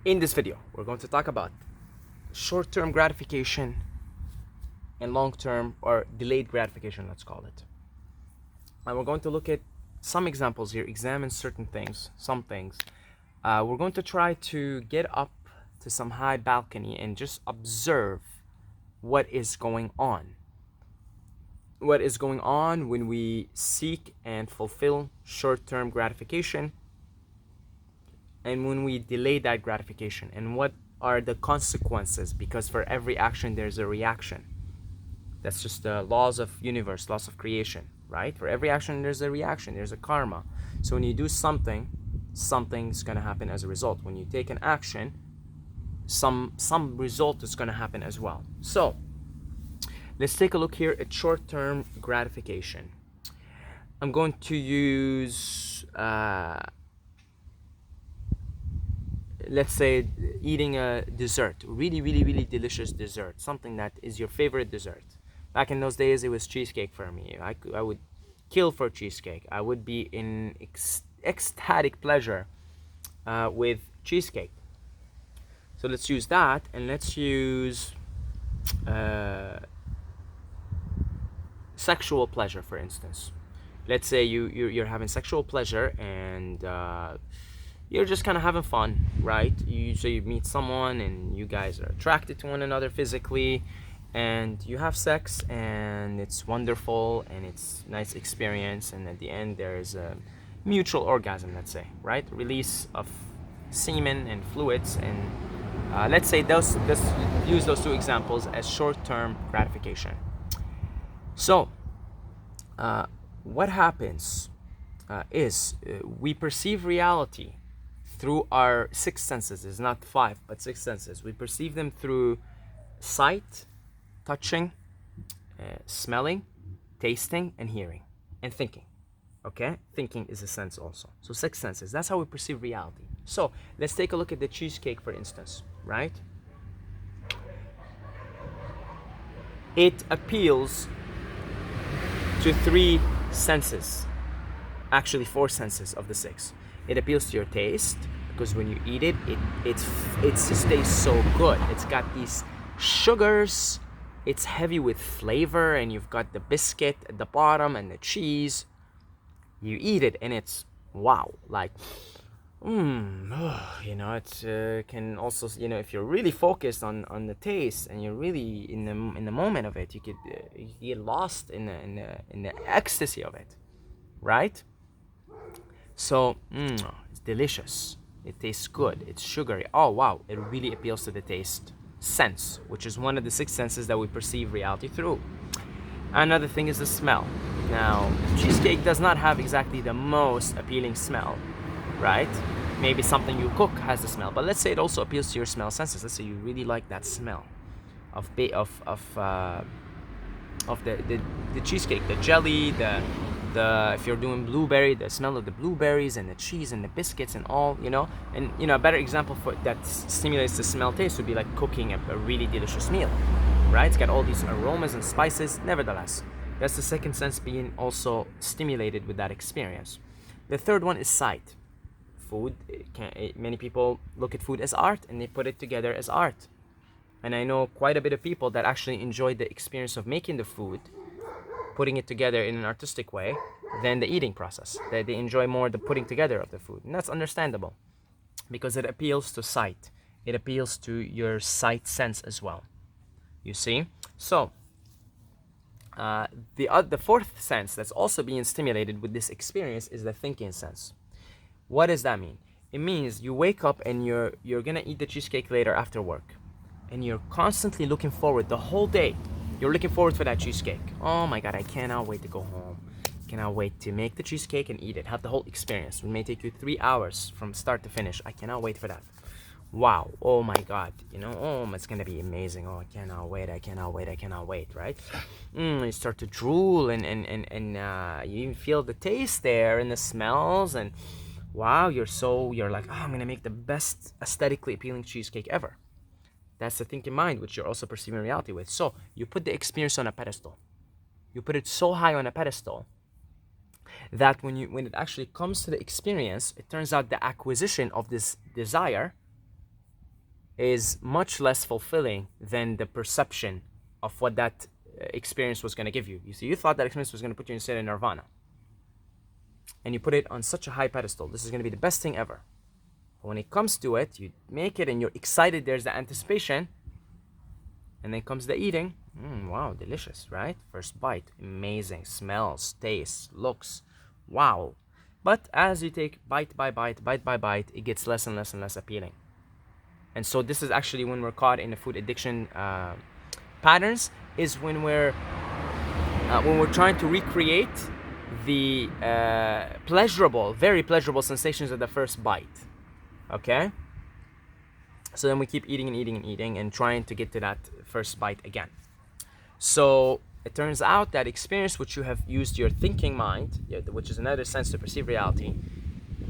In this video, we're going to talk about short-term gratification and long-term or delayed gratification, let's call it. And we're going to look at some examples here, examine certain things, some things. We're going to try to get up to some high balcony and just observe what is going on. What is going on when we seek and fulfill short-term gratification, and when we delay that gratification, and what are the consequences, because for every action there's a reaction. That's just the laws of universe, laws of creation, right? For every action there's a reaction, there's a karma. So when you do something, something's gonna happen as a result. When you take an action, some result is gonna happen as well. So let's take a look here at short-term gratification. I'm going to use let's say eating a dessert, really delicious dessert, something that is your favorite dessert. Back in those days it was cheesecake for me. I would kill for cheesecake. I would be in ecstatic pleasure with cheesecake. So let's use that, and let's use sexual pleasure, for instance. Let's say you're having sexual pleasure, and you're just kind of having fun, right? You meet someone and you guys are attracted to one another physically, and you have sex, and it's wonderful, and it's a nice experience, and at the end there's a mutual orgasm, let's say, right? Release of semen and fluids, and let's say let's use those two examples as short-term gratification. So what happens is we perceive reality through our six senses. It's not five, but six senses. We perceive them through sight, touching, smelling, tasting, and hearing, and thinking. Okay? Thinking is a sense also. So six senses. That's how we perceive reality. So let's take a look at the cheesecake, for instance, right? It appeals to three senses. Actually, four senses of the six. It appeals to your taste, because when you eat it, it just tastes so good. It's got these sugars, it's heavy with flavor, and you've got the biscuit at the bottom and the cheese. You eat it and it's wow, like it can also, if you're really focused on the taste and you're really in the moment of it, you could get lost in the ecstasy of it, right? So it's delicious, it tastes good, it's sugary. Oh wow, it really appeals to the taste sense, which is one of the six senses that we perceive reality through. Another thing is the smell. Now, cheesecake does not have exactly the most appealing smell, right? Maybe something you cook has the smell, but let's say it also appeals to your smell senses. Let's say you really like that smell of the cheesecake, the jelly, the if you're doing blueberry, the smell of the blueberries and the cheese and the biscuits and all, and a better example for that stimulates the smell taste would be like cooking a really delicious meal, right? It's got all these aromas and spices. Nevertheless, that's the second sense being also stimulated with that experience. The third one is sight. Food, many people look at food as art, and they put it together as art. And I know quite a bit of people that actually enjoy the experience of making the food, putting it together in an artistic way, than the eating process. They enjoy more the putting together of the food. And that's understandable, because it appeals to sight. It appeals to your sight sense as well. You see? So, the fourth sense that's also being stimulated with this experience is the thinking sense. What does that mean? It means you wake up and you're gonna eat the cheesecake later after work, and you're constantly looking forward the whole day. You're looking forward for that cheesecake. Oh my God, I cannot wait to go home. Cannot wait to make the cheesecake and eat it. Have the whole experience. It may take you 3 hours from start to finish. I cannot wait for that. Wow. Oh my God. It's gonna be amazing. Oh, I cannot wait. I cannot wait. Right? You start to drool, and you even feel the taste there and the smells, and wow, you're like, oh, I'm gonna make the best aesthetically appealing cheesecake ever. That's the thinking mind, which you're also perceiving reality with. So you put the experience on a pedestal. You put it so high on a pedestal that when it actually comes to the experience, it turns out the acquisition of this desire is much less fulfilling than the perception of what that experience was going to give you. You see, you thought that experience was going to put you in a state of nirvana, and you put it on such a high pedestal. This is going to be the best thing ever. But when it comes to it, you make it and you're excited. There's the anticipation, and then comes the eating. Wow, delicious, right? First bite, amazing, smells, tastes, looks, wow. But as you take bite by bite, it gets less and less and less appealing. And so this is actually when we're caught in the food addiction patterns, is when we're trying to recreate the pleasurable, very pleasurable sensations of the first bite. Okay? So then we keep eating and eating and eating and trying to get to that first bite again. So it turns out that experience which you have used your thinking mind, which is another sense to perceive reality,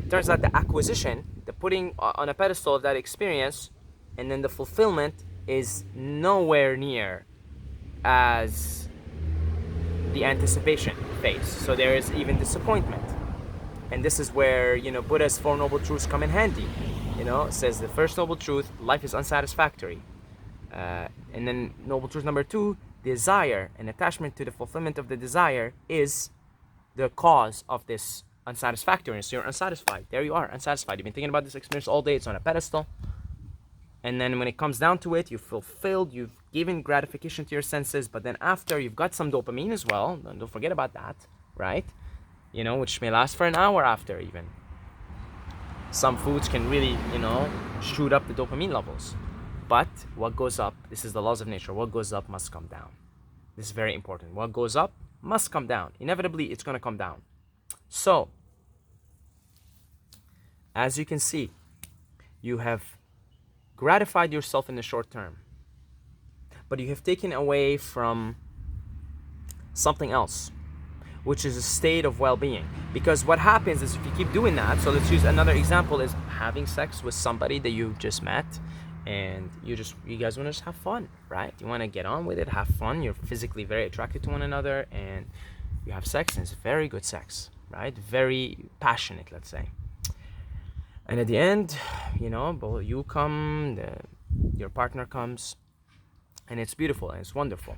it turns out the acquisition, the putting on a pedestal of that experience, and then the fulfillment is nowhere near as the anticipation phase. So there is even disappointment. And this is where, Buddha's Four Noble Truths come in handy. It says the first noble truth, life is unsatisfactory. And then noble truth number 2, desire and attachment to the fulfillment of the desire is the cause of this unsatisfactoriness. You're unsatisfied. There you are, unsatisfied. You've been thinking about this experience all day. It's on a pedestal. And then when it comes down to it, you've fulfilled, you've given gratification to your senses, but then after you've got some dopamine as well. Don't forget about that, right? Which may last for an hour after even. Some foods can really, shoot up the dopamine levels. But what goes up, this is the laws of nature, what goes up must come down. This is very important. What goes up must come down. Inevitably, it's going to come down. So, as you can see, you have gratified yourself in the short term, but you have taken away from something else, which is a state of well-being. Because what happens is if you keep doing that, so let's use another example, is having sex with somebody that you just met, and you guys want to just have fun, right? You want to get on with it, have fun, you're physically very attracted to one another, and you have sex, and it's very good sex, right? Very passionate, let's say. And at the end, you come, your partner comes, and it's beautiful and it's wonderful.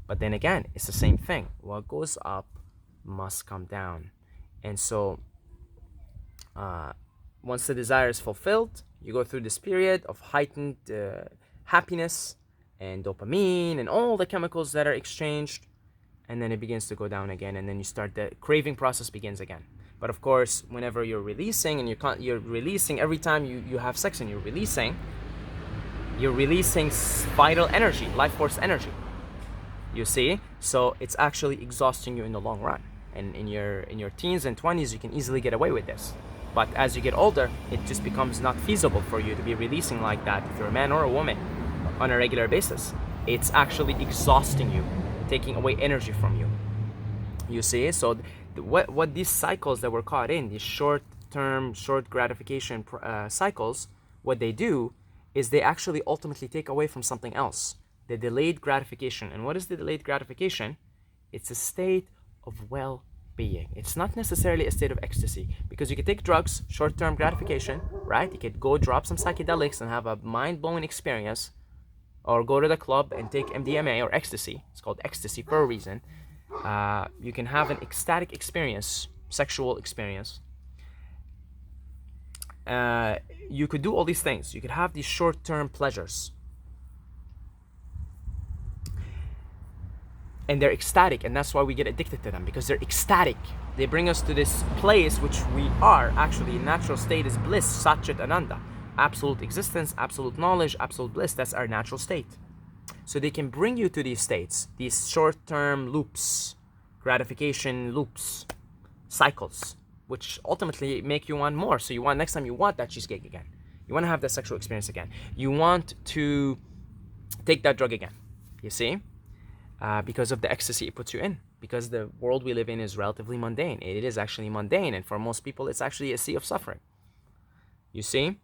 But then again, it's the same thing. What goes up must come down. And so once the desire is fulfilled, you go through this period of heightened happiness and dopamine and all the chemicals that are exchanged, and then it begins to go down again, and then the craving process begins again. But of course, whenever you're releasing, and you're releasing every time you have sex, and you're releasing vital energy, life force energy. You see? So it's actually exhausting you in the long run. And in your teens and 20s, you can easily get away with this. But as you get older, it just becomes not feasible for you to be releasing like that if you're a man or a woman on a regular basis. It's actually exhausting you, taking away energy from you. You see? So what these cycles that we're caught in, these short gratification cycles, what they do is they actually ultimately take away from something else, the delayed gratification. And what is the delayed gratification? It's a state of well-being. It's not necessarily a state of ecstasy, because you can take drugs, short-term gratification, right? You could go drop some psychedelics and have a mind-blowing experience, or go to the club and take MDMA or ecstasy. It's called ecstasy for a reason. You can have an ecstatic experience, sexual experience. You could do all these things. You could have these short-term pleasures. And they're ecstatic, and that's why we get addicted to them, because they're ecstatic. They bring us to this place which we are actually in natural state is bliss, Satchit Ananda. Absolute existence, absolute knowledge, absolute bliss. That's our natural state. So they can bring you to these states, these short-term loops, gratification loops, cycles, which ultimately make you want more. So you want, next time you want that cheesecake again. You want to have that sexual experience again. You want to take that drug again, you see? Because of the ecstasy it puts you in. Because the world we live in is relatively mundane. It is actually mundane, and for most people, it's actually a sea of suffering. You see?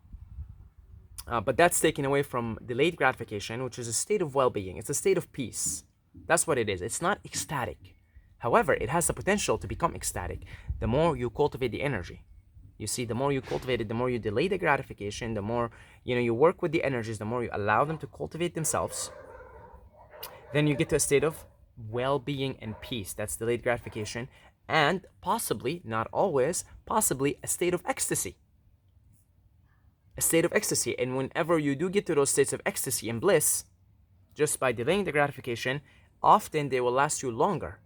But that's taken away from delayed gratification, which is a state of well-being. It's a state of peace. That's what it is. It's not ecstatic. However, it has the potential to become ecstatic the more you cultivate the energy. You see, the more you cultivate it, the more you delay the gratification, the more, you work with the energies, the more you allow them to cultivate themselves, then you get to a state of well-being and peace. That's delayed gratification. And possibly, not always, possibly a state of ecstasy. A state of ecstasy. And whenever you do get to those states of ecstasy and bliss, just by delaying the gratification, often they will last you longer.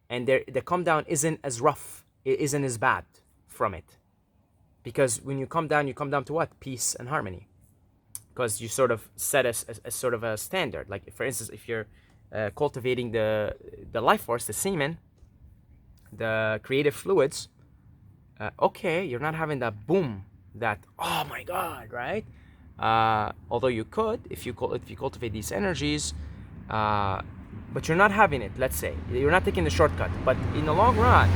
And the come down isn't as rough, it isn't as bad from it. Because when you come down to what? Peace and harmony. Because you sort of set a sort of a standard. Like, for instance, if you're cultivating the life force, the semen, the creative fluids, okay, you're not having that boom, that, oh my God, right? Although you could, if you cultivate these energies, but you're not having it, let's say. You're not taking the shortcut. But in the long run,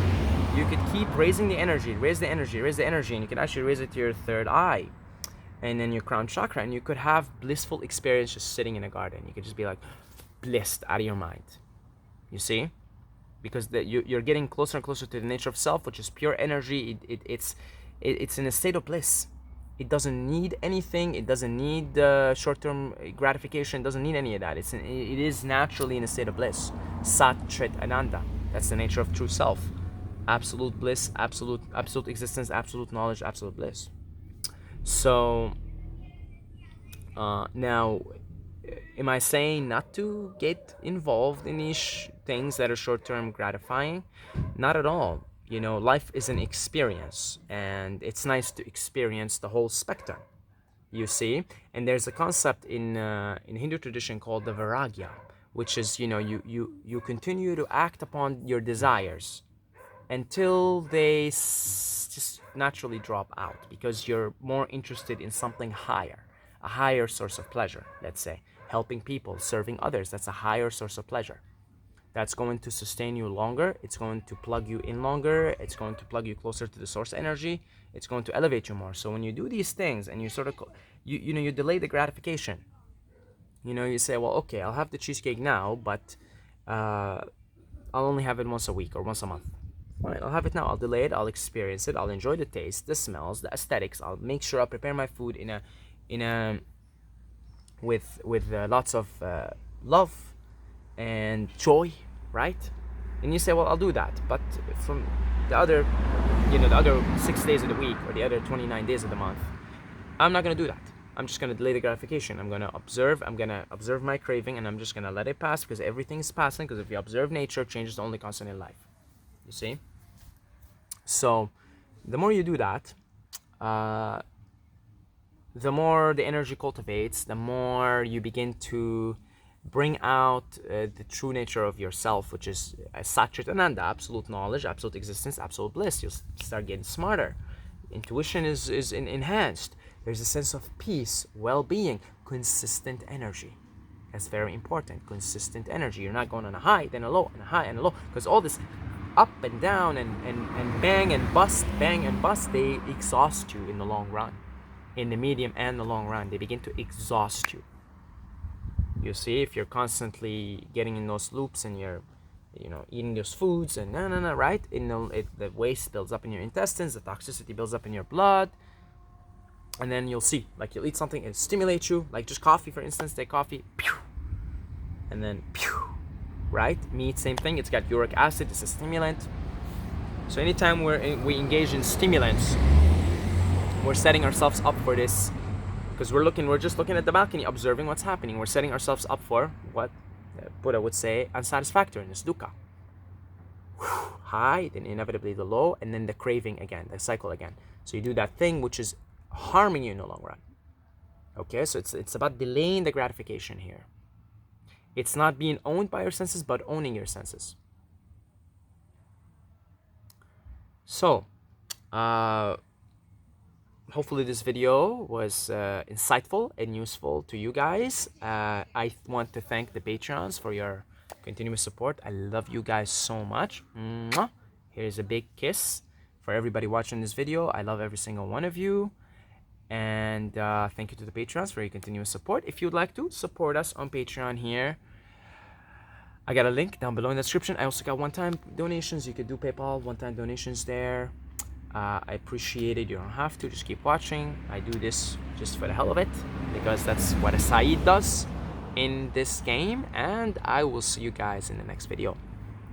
you could keep raising the energy, raise the energy, and you can actually raise it to your third eye and then your crown chakra, and you could have blissful experience just sitting in a garden. You could just be like blissed out of your mind. You see? Because you're getting closer and closer to the nature of self, which is pure energy. It's in a state of bliss. It doesn't need anything. It doesn't need short-term gratification. It doesn't need any of that. It is naturally in a state of bliss. Sat Chit Ananda. That's the nature of true self. Absolute bliss, absolute existence, absolute knowledge, absolute bliss. So now, am I saying not to get involved in these things that are short-term gratifying? Not at all. Life is an experience, and it's nice to experience the whole spectrum, you see. And there's a concept in Hindu tradition called the vairagya, which is, you continue to act upon your desires until they just naturally drop out, because you're more interested in something higher, a higher source of pleasure. Let's say helping people, serving others, that's a higher source of pleasure. That's going to sustain you longer. It's going to plug you in longer. It's going to plug you closer to the source energy. It's going to elevate you more. So when you do these things and you sort of, you delay the gratification. You say, well, okay, I'll have the cheesecake now, but I'll only have it once a week or once a month. Fine, I'll have it now. I'll delay it. I'll experience it. I'll enjoy the taste, the smells, the aesthetics. I'll make sure I prepare my food with lots of love and joy, right? And you say, well, I'll do that, but from the other 6 days of the week or the other 29 days of the month, I'm not going to do that. I'm just going to delay the gratification. I'm going to observe my craving, and I'm just going to let it pass, because everything is passing. Because if you observe nature, change is the only constant in life. You see? So the more you do that, the more the energy cultivates, the more you begin to bring out the true nature of yourself, which is Sat Chit Ananda, absolute knowledge, absolute existence, absolute bliss. You'll start getting smarter. Intuition is enhanced. There's a sense of peace, well-being, consistent energy. That's very important. Consistent energy. You're not going on a high, then a low, and a high, and a low. Because all this up and down and bang and bust, they exhaust you in the long run. In the medium and the long run, they begin to exhaust you. You see, if you're constantly getting in those loops and you're, eating those foods and right? The waste builds up in your intestines, the toxicity builds up in your blood, and then you'll see, like, you'll eat something, it stimulates you, like just coffee, for instance. Take coffee, pew, and then pew, right? Meat, same thing. It's got uric acid. It's a stimulant. So anytime we engage in stimulants, we're setting ourselves up for this. Because we're just looking at the balcony, observing what's happening. We're setting ourselves up for what Buddha would say, unsatisfactoriness, dukkha. High, then inevitably the low, and then the craving again, the cycle again. So you do that thing which is harming you in the long run. Okay, so it's about delaying the gratification here. It's not being owned by your senses, but owning your senses. So, hopefully this video was insightful and useful to you guys. I want to thank the Patreons for your continuous support. I love you guys so much. Mwah. Here's a big kiss for everybody watching this video. I love every single one of you. And thank you to the Patreons for your continuous support. If you'd like to support us on Patreon here, I got a link down below in the description. I also got one-time donations. You could do PayPal, one-time donations there. I appreciate it. You don't have to, just keep watching. I do this just for the hell of it, because that's what a Saeed does in this game, and I will see you guys in the next video.